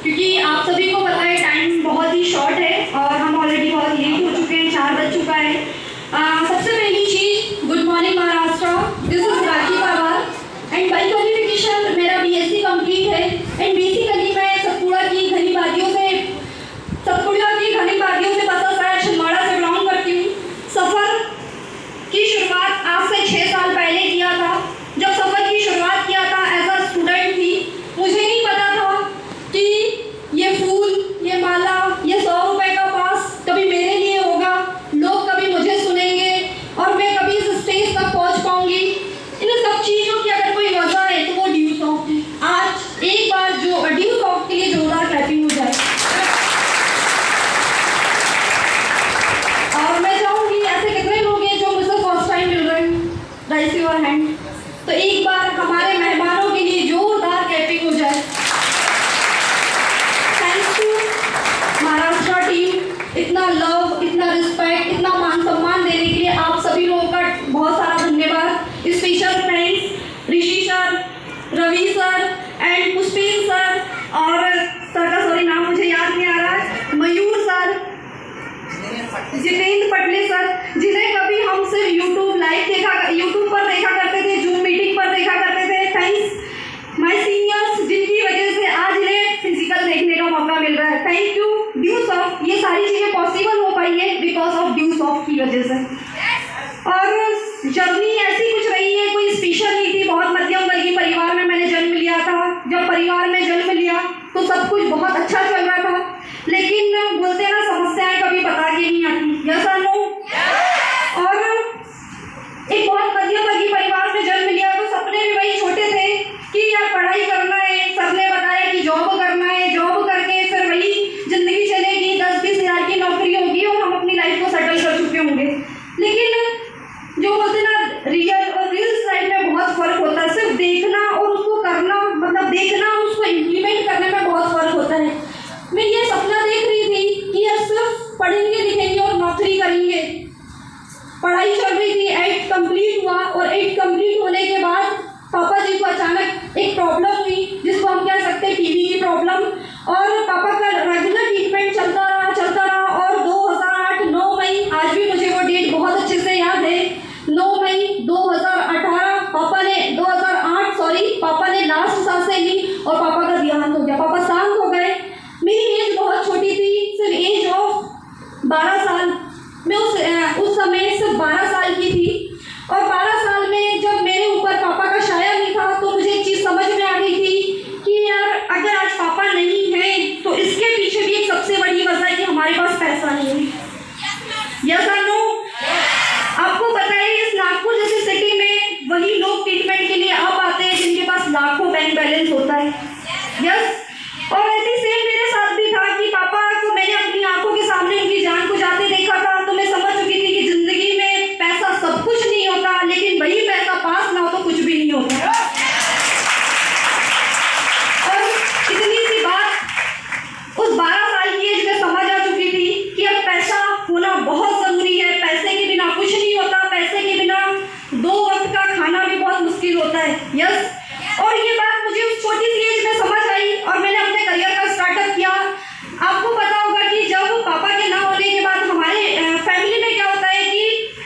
क्योंकि आप सभी को पता है टाइम बहुत ही शॉर्ट है और हम ऑलरेडी बहुत लेट हो चुके हैं, 4 बज चुका है। सबसे पहली चीज़, good morning Maharashtra, this is Rakhi Pawar and by qualification मेरा बीएससी कंप्लीट है एंड बेसिकली मैं सतपुड़ा की घनी वादियों से बसा छिंदवाड़ा से बिलोंग करती हूँ। सफ़र की शुरुआत आज से 6 साल पहले किया था। जब सफ़र की शुरुआत किया था एज अ स्टूडेंट थी, मुझे नहीं पता था कि ये फूल, ये माला, ये 100 रुपए का पास कभी मेरे लिए होगा, लोग कभी मुझे सुनेंगे और मैं कभी इस स्टेज तक पहुंच पाऊंगी। इन सब चीज़ों की अगर कोई वजह है तो वो ड्यू सॉफ्ट है। आज एक बार जो ड्यू सॉफ्ट के लिए जोरदार क्लैपिंग हो जाए। और मैं चाहूँगी ऐसे कितने लोग हैं जो मुझसे फर्स्ट टाइम मिल रहे हैं, राइज योर हैंड। तो एक बार हमारे मेहमानों के लिए जोरदार क्लैपिंग हो जाए। थैंक्स टू महाराष्ट्र टीम, इतना लव, इतना रिस्पेक्ट, इतना मान सम्मान देने के लिए आप सभी लोगों का बहुत सारा धन्यवाद। Special friends Rishi sir, Ravi sir and Pushpin sir और सर का सॉरी नाम मुझे याद नहीं आ रहा है, मयूर सर, जितेंद्र पटले सर, जिन्हें कभी हम सिर्फ यूट्यूब पर देखा करते थे, जूम मीटिंग पर देखा करते थे। थैंक्स माय सीनियर्स, जिनकी वजह से आज इन्हें फिजिकल देखने का मौका मिल रहा है। थैंक यू ड्यू सॉफ्ट, ये सारी चीज़ें पॉसिबल हो पाई है बिकॉज ऑफ ड्यू सॉफ्ट की वजह से। और जर्नी ऐसी कुछ रही है, कोई स्पेशल नहीं थी। बहुत मध्यम वर्गीय परिवार में मैंने जन्म लिया था। जब परिवार में जन्म लिया तो सब कुछ बहुत अच्छा चल रहा था, लेकिन बोलते ना समस्याएं कभी बता के नहीं आती। यस और नो? और एक बहुत मध्यम वर्गीय परिवार में जन्म लिया तो सपने भी वही छोटे थे कि यार पढ़ाई करना है। सबने बताया कि जॉब करना है, जॉब करके फिर वही जिंदगी चलेगी, 10-20 हज़ार की नौकरी होगी और हम अपनी लाइफ को सेटल कर चुके होंगे। लेकिन जो बोलते ना रियल और रील्स लाइफ में बहुत फर्क होता है। सिर्फ देखना और उसको करना, मतलब देखना और उसको इम्प्लीमेंट करने में बहुत फर्क होता है। मैं ये सपना देख रही थी कि यार सिर्फ पढ़ेंगे लिखेंगे और नौकरी करेंगे। पढ़ाई चल रही थी, 8 कंप्लीट हुआ और 8 कंप्लीट होने के बाद पापा जी को अचानक एक प्रॉब्लम हुई, जिसको हम कह सकते हैं टीबी की प्रॉब्लम। और पापा का रेगुलर ट्रीटमेंट चलता रहा और 2008 9 मई, आज भी मुझे वो डेट बहुत अच्छे से याद है, 9 मई 2018 पापा ने लास्ट सांसें ली और पापा का देहांत हो गया। पापा शांत हो गए। मेरी एज बहुत छोटी थी, सिर्फ एज ऑफ 12 साल। मैं उस समय सिर्फ 12 साल की थी और 12 साल में जब मेरे ऊपर पापा का साया नहीं था तो मुझे एक चीज़ समझ में आ गई थी कि यार अगर आज पापा नहीं हैं तो इसके पीछे भी एक सबसे बड़ी वजह है कि हमारे पास पैसा नहीं है। यस और नो? आपको पता है इस नागपुर जैसी सिटी में वही लोग ट्रीटमेंट के लिए आ पाते हैं जिनके पास लाखों बैंक बैलेंस होता है। यस। और ऐसे सेम मेरे साथ भी था कि पापा को मैंने अपनी आंखों के सामने उनकी जान को जाते देखा था तो मैं समझ चुकी थी कि जिंदगी में पैसा सब कुछ नहीं होता, लेकिन वही पैसा पास ना हो तो कुछ भी नहीं होता। और इतनी सी बात उस 12 साल की एज में समझ आ चुकी थी कि अब पैसा होना बहुत जरूरी है। पैसे के बिना कुछ नहीं होता, पैसे के बिना 2 वक्त का खाना भी बहुत मुश्किल होता है। यस। और ये बात मुझे उस छोटी सी एज में समझ आई और मैंने अपने करियर का स्टार्टअप किया। आपको पता होगा कि जब पापा के ना होने के बाद हमारे फैमिली में क्या होता है कि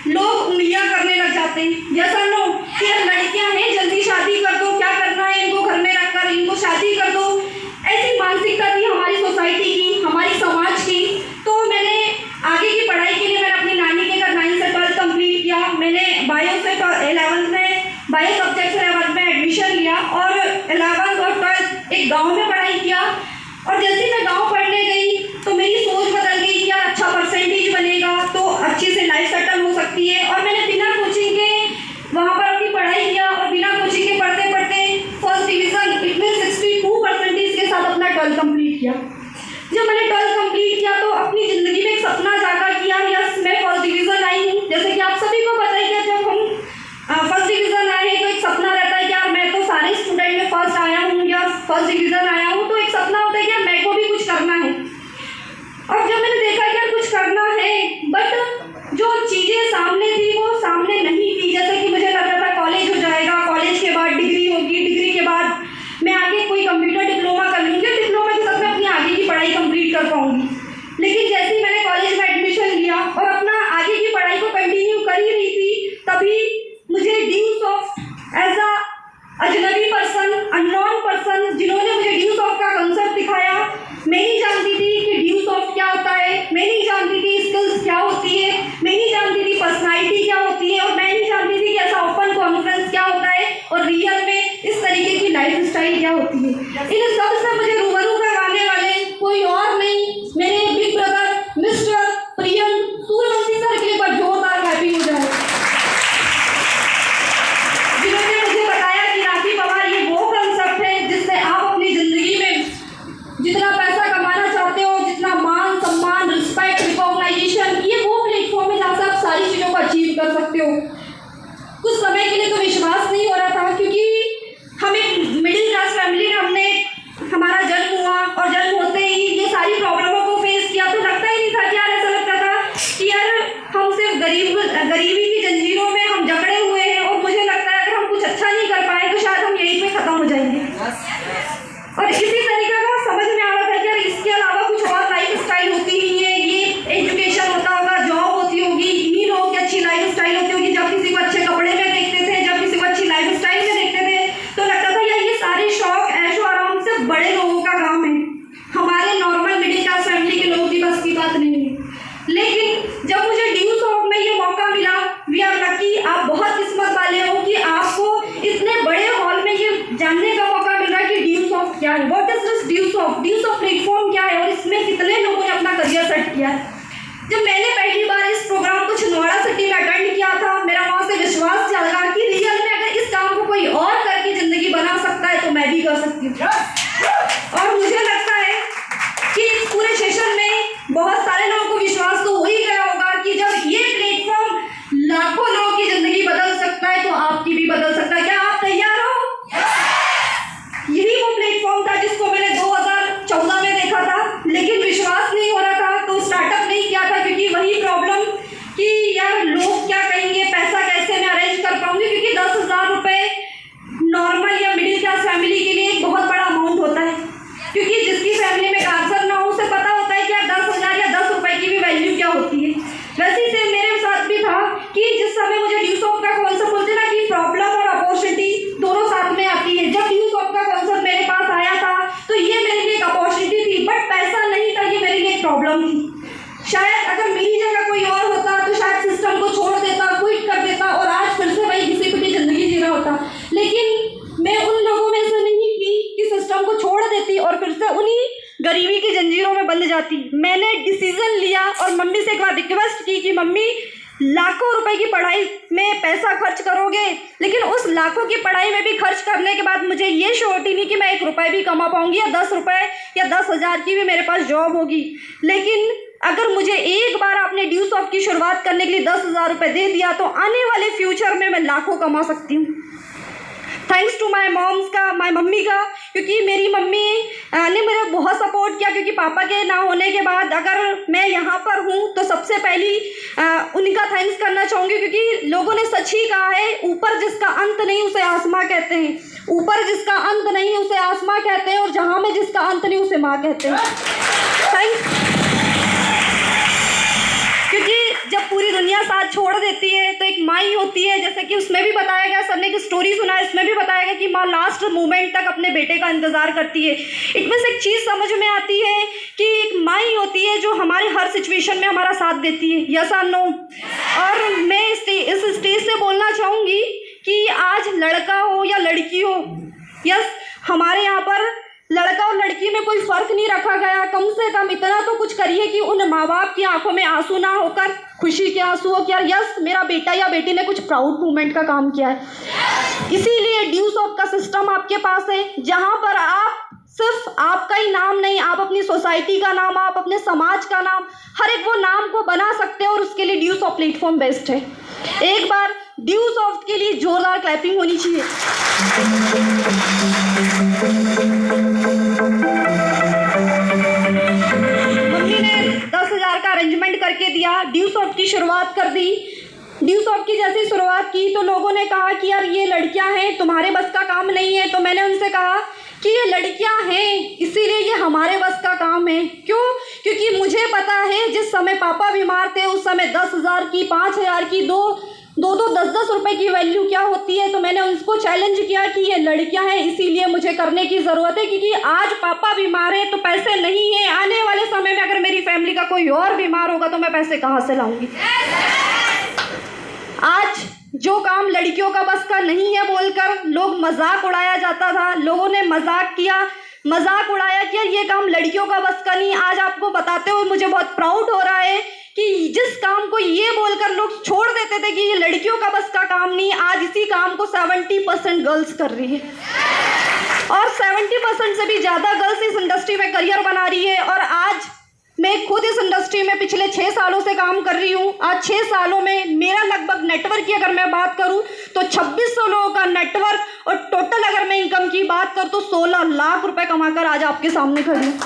लोग उंगलियां करने लग जाते हैं। यस और नो? कि लड़कियां हैं, जल्दी शादी कर दो, क्या करना है इनको, घर में रखकर इनको शादी कर दो। ऐसी मानसिकता थी हमारी सोसाइटी की, हमारी समाज की। तो मैंने आगे की पढ़ाई के लिए मैंने अपनी नानी के घर 9 से 12 कंप्लीट किया। मैंने बायो से 11th में बायो सब्जेक्ट से 11th में एडमिशन लिया और 11th और 12th एक गांव में पढ़ाई किया। और जैसे मैं गांव पढ़ने गई तो मेरी सोच बदल गई कि यार अच्छा परसेंटेज बनेगा तो अच्छे से लाइफ सेटल हो सकती है। और मैंने बिना कोचिंग के वहाँ पर अपनी पढ़ाई किया और बिना कोचिंग के पढ़ते पढ़ते फर्स्ट डिवीज़न इट मीन 62% के साथ अपना 12th कंप्लीट किया। जब मैंने 12th कंप्लीट किया तो अपनी ज़िंदगी में एक सपना जागा किया, यस मैं फर्स्ट डिवीज़न आई हूँ। जैसे कि आप सभी को पता है कि जब हम फर्स्ट डिवीज़न आए हैं तो एक सपना रहता है कि यार मैं तो सारे स्टूडेंट में फर्स्ट आया हूँ या फर्स्ट डिवीज़न आया हूँ, तो एक सपना होता है कि यार मेरे को भी कुछ करना है। और जब मैंने देखा कि यार कुछ करना है बट जो चीज़ें सामने थी वो सामने नहीं थी। जैसे कि मुझे लग रहा था कॉलेज हो जाएगा, कॉलेज के बाद डिग्री होगी, डिग्री के बाद मैं आगे कोई कंप्यूटर डिप्लोमा कर लूँगी, डिप्लोमा के साथ मैं अपनी जितना पैसा कमाना चाहते हो, जितना मान सम्मान, रिस्पेक्ट, रिकॉग्नाइजेशन, ये वो प्लेटफॉर्म है जहाँ से आप सारी चीज़ों को अचीव कर सकते हो। कुछ समय के लिए तो विश्वास नहीं हो रहा था, क्योंकि हम एक मिडिल क्लास फैमिली में हमारा जन्म हुआ और जन्म होते ही ये सारी प्रॉब्लमों को फेस किया, तो लगता ही नहीं था कि यार, ऐसा लगता था कि यार हम सिर्फ गरीबी की जंजीरों में हम जकड़े हुए हैं, और मुझे लगता है अगर हम कुछ अच्छा नहीं कर पाए तो शायद हम यहीं पे ख़त्म हो जाएंगे। और इसी तरीके का समझ में आ रहा था कि यार इसके अलावा कुछ और लाइफ स्टाइल होती ही है, ये एजुकेशन होता होगा, जॉब होती होगी, इन्हीं लोगों की अच्छी लाइफ स्टाइल होती होगी। जब किसी को अच्छे कपड़े में देखते थे, जब किसी को अच्छी लाइफ स्टाइल में देखते थे, तो लगता था यार ये सारे शौक ऐशो आराम से बड़े लोगों का काम है, हमारे नॉर्मल मिडिल क्लास फैमिली के लोगों की बस की बात नहीं है। लेकिन जब मुझे ड्यूसॉफ्ट में ये मौका मिला, वी आर लकी, आप बहुत किस्मत वाले हो कि आपको इतने बड़े हॉल में ये जानने का मौका मिल रहा है कि ड्यूसॉफ्ट क्या है, व्हाट इज दिस ड्यूसॉफ्ट, ड्यूसॉफ्ट प्लेटफॉर्म क्या है और इसमें कितने लोगों ने अपना करियर सेट किया है। जब मैंने पहली बार इस प्रोग्राम को छिंदवाड़ा सिटी में अटेंड किया था, मेरा वहाँ से विश्वास चला कि रियल में अगर इस काम को कोई और करके ज़िंदगी बना सकता है तो मैं भी कर सकती हूँ। और मुझे लगता है कि इस पूरे सेशन में बहुत सारे लोगों को विश्वास तो हो ही गया होगा कि जब ये प्लेटफॉर्म लाखों लोगों की ज़िंदगी बदल सकता है तो आपकी भी बदल सकता है। क्या आप तैयार हो? यही वो प्लेटफॉर्म था जिसको मैंने 2014 में देखा था, लेकिन विश्वास नहीं हो रहा था तो स्टार्टअप नहीं किया था, क्योंकि वही प्रॉब्लम कि यार लोग क्या कहेंगे, पैसा कैसे मैं अरेंज कर पाऊंगी, क्योंकि 10,000 रुपये नॉर्मल या मिडिल क्लास फैमिली के लिए एक बहुत बड़ा अमाउंट होता है, क्योंकि जिसकी फैमिली में गार्जियन ना हो उसे पता होता है कि यार 10,000 या 10 रुपये की भी वैल्यू क्या होती है। वैसे ही सेम मेरे साथ भी था कि जिस समय मुझे ड्यूसॉफ्ट का कॉन्सेप्ट बोलते ना कि प्रॉब्लम और अपॉर्चुनिटी दोनों साथ में आती है, जब ड्यूसॉफ्ट का कॉन्सेप्ट मेरे पास आया था तो ये मेरे लिए एक अपॉर्चुनिटी थी, बट पैसा नहीं था, ये मेरे लिए एक प्रॉब्लम थी। शायद अगर मेरी जगह कोई और होता तो शायद सिस्टम को छोड़ देता, क्विट कर देता और आज फिर से वही घिसी पिटी जिंदगी जी रहा होता। लेकिन मैं उन लोगों में से नहीं थी कि सिस्टम को छोड़ देती और फिर से उन्हीं गरीबी की जंजीरों में बंध जाती। मैंने डिसीजन लिया और मम्मी से एक बार रिक्वेस्ट की कि मम्मी, लाखों रुपए की पढ़ाई में पैसा खर्च करोगे, लेकिन उस लाखों की पढ़ाई में भी खर्च करने के बाद मुझे ये श्योरिटी नहीं कि मैं 1 रुपये भी कमा पाऊंगी या 10 रुपये या 10,000 की भी मेरे पास जॉब होगी। लेकिन अगर मुझे एक बार आपने ड्यूसॉफ्ट की शुरुआत करने के लिए 10,000 रुपये दे दिया तो आने वाले फ्यूचर में मैं लाखों कमा सकती हूँ। थैंक्स टू माई मम्मी का, क्योंकि मेरी मम्मी ने मेरा बहुत सपोर्ट किया, क्योंकि पापा के ना होने के बाद अगर मैं यहाँ पर हूँ तो सबसे पहली उनका थैंक्स करना चाहूँगी, क्योंकि लोगों ने सच ही कहा है, ऊपर जिसका अंत नहीं उसे आसमां कहते हैं, ऊपर जिसका अंत नहीं उसे आसमां कहते हैं, और जहाँ में जिसका अंत नहीं उसे माँ कहते हैं। थैंक्स, क्योंकि जब पूरी दुनिया साथ छोड़ देती है तो एक माँ ही होती है, जैसे कि उसमें भी बताया गया, सर ने एक स्टोरी सुना है, इसमें भी बताया गया कि माँ लास्ट मोमेंट तक अपने बेटे का इंतज़ार करती है। इसमें से एक चीज़ समझ में आती है कि एक माँ ही होती है जो हमारे हर सिचुएशन में हमारा साथ देती है, यस और नो। और मैं इस स्टेज से बोलना चाहूँगी कि आज लड़का हो या लड़की हो, यस, हमारे यहाँ पर लड़का और लड़की में कोई फ़र्क नहीं रखा गया। कम से कम इतना तो कुछ करिए कि उन माँ बाप की आंखों में आंसू ना होकर खुशी के आंसू हो कि यार यस, मेरा बेटा या बेटी ने कुछ प्राउड मूवमेंट का काम किया है। इसीलिए ड्यूसॉफ्ट का सिस्टम आपके पास है, जहाँ पर आप सिर्फ आपका ही नाम नहीं, आप अपनी सोसाइटी का नाम, आप अपने समाज का नाम, हर एक वो नाम को बना सकते हो, और उसके लिए ड्यूसॉफ्ट प्लेटफॉर्म बेस्ट है। एक बार ड्यूसॉफ्ट के लिए जोरदार क्लैपिंग होनी चाहिए। मम्मी ने 10,000 का अरेंजमेंट करके दिया, ड्यूसॉफ्ट की शुरुआत कर दी। ड्यूसॉफ्ट की जैसे शुरुआत की तो लोगों ने कहा कि यार ये लड़कियां हैं, तुम्हारे बस का काम नहीं है। तो मैंने उनसे कहा कि ये लड़कियां हैं इसीलिए ये हमारे बस का काम है। क्यों? क्योंकि मुझे पता है जिस समय पापा बीमार थे उस समय 10,000 की, 5,000 की, 10 रुपए की वैल्यू क्या होती है। तो मैंने उनको चैलेंज किया कि ये लड़कियां हैं इसीलिए मुझे करने की ज़रूरत है, क्योंकि आज पापा बीमार है तो पैसे नहीं है, आने वाले समय में अगर मेरी फैमिली का कोई और बीमार होगा तो मैं पैसे कहाँ से लाऊंगी। आज जो काम लड़कियों का बस का नहीं है बोलकर लोग मजाक उड़ाया जाता था, लोगों ने मजाक किया, मजाक उड़ाया कि ये काम लड़कियों का बस का नहीं। आज आपको बताते हुए मुझे बहुत प्राउड हो रहा है कि जिस काम को ये बोलकर लोग छोड़ देते थे कि ये लड़कियों का बस का काम नहीं, आज इसी काम को 70% गर्ल्स कर रही है। और 70% से भी ज़्यादा गर्ल्स इस इंडस्ट्री में करियर बना रही है। और आज मैं खुद इस इंडस्ट्री में पिछले 6 सालों से काम कर रही हूँ। आज 6 सालों में मेरा लगभग नेटवर्क की अगर मैं बात करूँ तो 2600 लोगों का नेटवर्क, और टोटल अगर मैं इनकम की बात करूँ तो 16 लाख रुपए कमाकर आज आपके सामने खड़ी हूँ।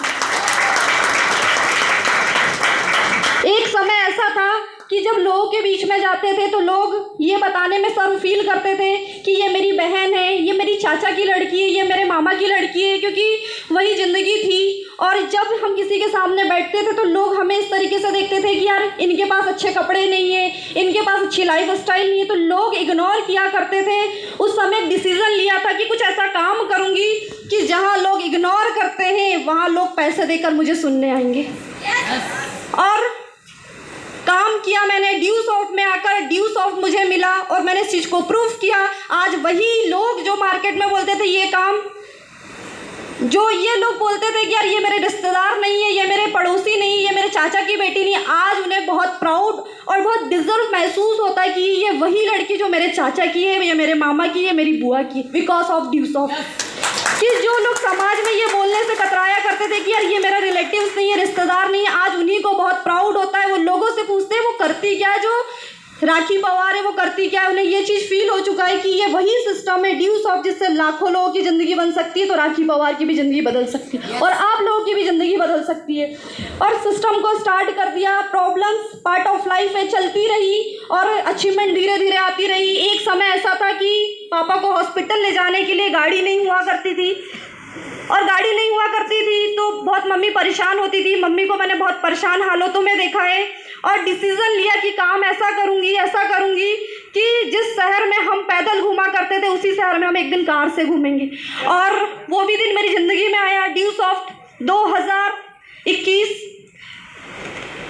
एक समय ऐसा था कि जब लोगों के बीच में जाते थे तो लोग ये बताने में शर्म फील करते थे कि ये मेरी बहन है, ये मेरी चाचा की लड़की है, ये मेरे मामा की लड़की है, क्योंकि वही ज़िंदगी थी। और जब हम किसी के सामने बैठते थे तो लोग हमें इस तरीके से देखते थे कि यार इनके पास अच्छे कपड़े नहीं है, इनके पास अच्छी लाइफ स्टाइल नहीं है, तो लोग इग्नोर किया करते थे। उस समय एक डिसीज़न लिया था कि कुछ ऐसा काम करूँगी कि जहाँ लोग इग्नोर करते हैं वहाँ लोग पैसे देकर मुझे सुनने आएंगे। और काम किया मैंने, ड्यू सॉफ्ट में आकर ड्यू सॉफ्ट मुझे मिला और मैंने इस चीज़ को प्रूफ किया। आज वही लोग जो मार्केट में बोलते थे ये काम, जो ये लोग बोलते थे कि यार ये मेरे रिश्तेदार नहीं है, ये मेरे पड़ोसी नहीं, ये मेरे चाचा की बेटी नहीं, आज उन्हें बहुत प्राउड और बहुत डिजर्व महसूस होता है कि ये वही लड़की जो मेरे चाचा की है, ये मेरे मामा की है, मेरी बुआ की, बिकॉज ऑफ ड्यू सॉफ्ट। कि जो लोग समाज में ये बोलने से कतराया करते थे कि यार ये मेरा रिलेटिव्स नहीं है, रिश्तेदार नहीं है, आज उन्हीं को बहुत प्राउड होता है। वो लोगों से पूछते हैं वो करती क्या है, जो राखी पवार है वो करती क्या है। उन्हें ये चीज़ फील हो चुका है कि ये वही सिस्टम है ड्यू सॉफ्ट जिससे लाखों लोगों की ज़िंदगी बन सकती है, तो राखी पवार की भी ज़िंदगी बदल सकती है और आप लोगों की भी ज़िंदगी बदल सकती है। और सिस्टम को स्टार्ट कर दिया। प्रॉब्लम्स पार्ट ऑफ लाइफ है, चलती रही और अचीवमेंट धीरे धीरे आती रही। एक समय ऐसा था कि पापा को हॉस्पिटल ले जाने के लिए गाड़ी नहीं हुआ करती थी, और गाड़ी नहीं हुआ करती थी तो बहुत मम्मी परेशान होती थी। मम्मी को मैंने बहुत परेशान हालतों में देखा है और डिसीज़न लिया कि काम ऐसा करूँगी कि जिस शहर में हम पैदल घूमा करते थे उसी शहर में हम एक दिन कार से घूमेंगे। और वो भी दिन मेरी ज़िंदगी में आया। ड्यू सॉफ्ट 2021,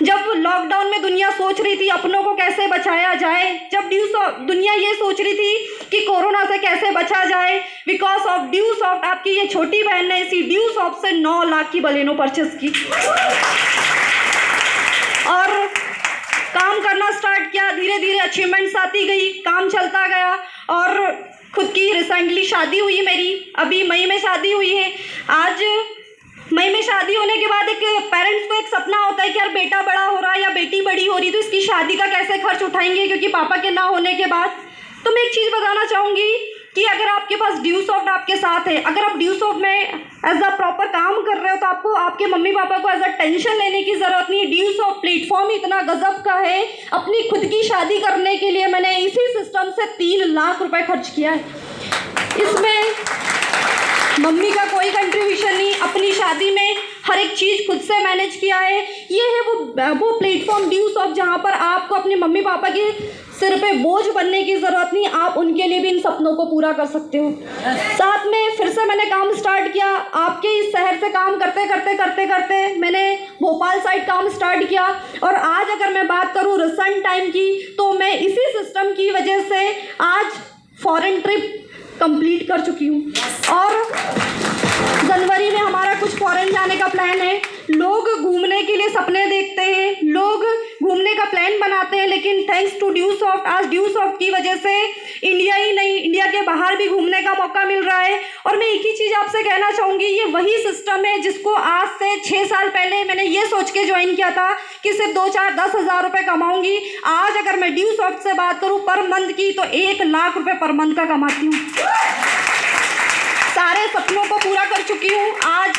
जब लॉकडाउन में दुनिया सोच रही थी अपनों को कैसे बचाया जाए, जब दुनिया ये सोच रही थी कि कोरोना से कैसे बचा जाए, बिकॉज ऑफ ड्यू सॉफ्ट आपकी ये छोटी बहन ने इसी ड्यू सॉफ्ट से 9 लाख की बलेनो परचेस की और काम करना स्टार्ट किया। धीरे धीरे अचीवमेंट्स आती गई, काम चलता गया और खुद की रिसेंटली शादी हुई मेरी, अभी मई में शादी हुई है। आज मई में शादी होने के बाद एक पेरेंट्स को एक सपना होता है कि यार बेटा बड़ा हो रहा है या बेटी बड़ी हो रही, तो इसकी शादी का कैसे खर्च उठाएंगे क्योंकि पापा के ना होने के बाद। तो मैं एक चीज़ बताना चाहूँगी कि अगर आपके पास ड्यू सॉफ्ट आपके साथ है, अगर आप ड्यू सॉफ्ट में एज अ प्रॉपर काम कर रहे हो तो आपको आपके मम्मी पापा को एज अ टेंशन लेने की ज़रूरत नहीं है। ड्यू सॉफ्ट प्लेटफॉर्म इतना गजब का है। अपनी खुद की शादी करने के लिए मैंने इसी सिस्टम से 3 लाख रुपए खर्च किया है। इसमें मम्मी का कोई कंट्रीब्यूशन नहीं, अपनी शादी में हर एक चीज़ खुद से मैनेज किया है। ये है वो प्लेटफॉर्म ड्यू सॉफ्ट जहाँ पर आपको अपने मम्मी पापा के सिर पे बोझ बनने की ज़रूरत नहीं, आप उनके लिए भी इन सपनों को पूरा कर सकते हो। साथ में फिर से मैंने काम स्टार्ट किया। आपके इस शहर से काम करते करते मैंने भोपाल साइड काम स्टार्ट किया और आज अगर मैं बात करूँ रिसेंट टाइम की तो मैं इसी सिस्टम की वजह से आज फॉरेन ट्रिप कंप्लीट कर चुकी हूँ और जनवरी में हमारा कुछ फॉरेन जाने का प्लान है। लोग घूमने के लिए सपने देखते हैं, लोग घूमने का प्लान बनाते हैं, लेकिन थैंक्स टू ड्यू सॉफ्ट आज ड्यू सॉफ्ट की वजह से इंडिया ही नहीं इंडिया के बाहर भी घूमने का मौका मिल रहा है। और मैं एक ही चीज़ आपसे कहना चाहूँगी, ये वही सिस्टम है जिसको आज से 6 साल पहले मैंने ये सोच के ज्वाइन किया था कि सिर्फ 2-4-10 हज़ार रुपये कमाऊँगी। आज अगर मैं ड्यू सॉफ्ट से बात करूँ पर मंथ की तो 1 लाख रुपये पर मंथ का कमाती हूँ। सारे सपनों को पूरा कर चुकी हूँ। आज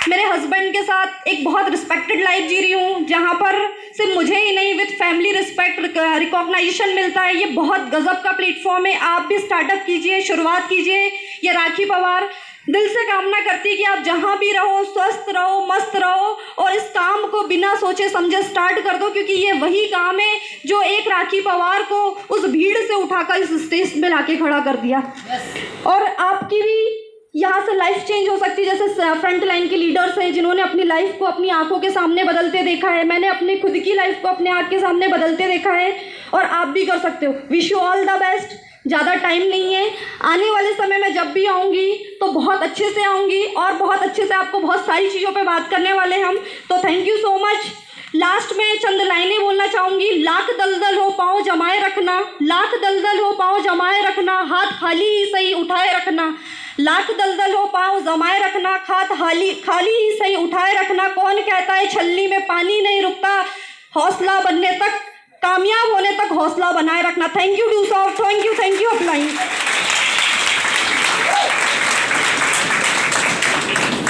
मेरे हस्बैंड के साथ एक बहुत रिस्पेक्टेड लाइफ जी रही हूँ जहाँ पर सिर्फ मुझे ही नहीं विद फैमिली रिस्पेक्ट रिकॉग्नाइजेशन मिलता है। ये बहुत गजब का प्लेटफॉर्म है। आप भी स्टार्टअप कीजिए, शुरुआत कीजिए। ये राखी पवार दिल से कामना करती है कि आप जहाँ भी रहो स्वस्थ रहो, मस्त रहो और इस काम को बिना सोचे समझे स्टार्ट कर दो, क्योंकि ये वही काम है जो एक राखी पवार को उस भीड़ से उठाकर इस स्टेज में लाके खड़ा कर दिया। और आपकी भी यहाँ से लाइफ चेंज हो सकती है। जैसे फ्रंट लाइन के लीडर्स हैं जिन्होंने अपनी लाइफ को अपनी आंखों के सामने बदलते देखा है, मैंने अपनी खुद की लाइफ को अपने आँख के सामने बदलते देखा है और आप भी कर सकते हो। Wish you all the best. ज़्यादा टाइम नहीं है, आने वाले समय में जब भी आऊँगी तो बहुत अच्छे से आऊँगी और बहुत अच्छे से आपको बहुत सारी चीज़ों पे बात करने वाले हम। तो thank you so much. Last में चंद लाइनें बोलना चाहूँगी। लाख दलदल हो पाँव जमाए रखना, लाख दलदल हो पाँव जमाए रखना, हाथ खाली ही सही उठाए रखना, लाख दलदल हो पाँव जमाए रखना, खात खाली खाली ही सही उठाए रखना, कौन कहता है छलनी में पानी नहीं रुकता, हौसला बनने तक, कामयाब होने तक हौसला बनाए रखना। Thank you deuce off, thank you applying.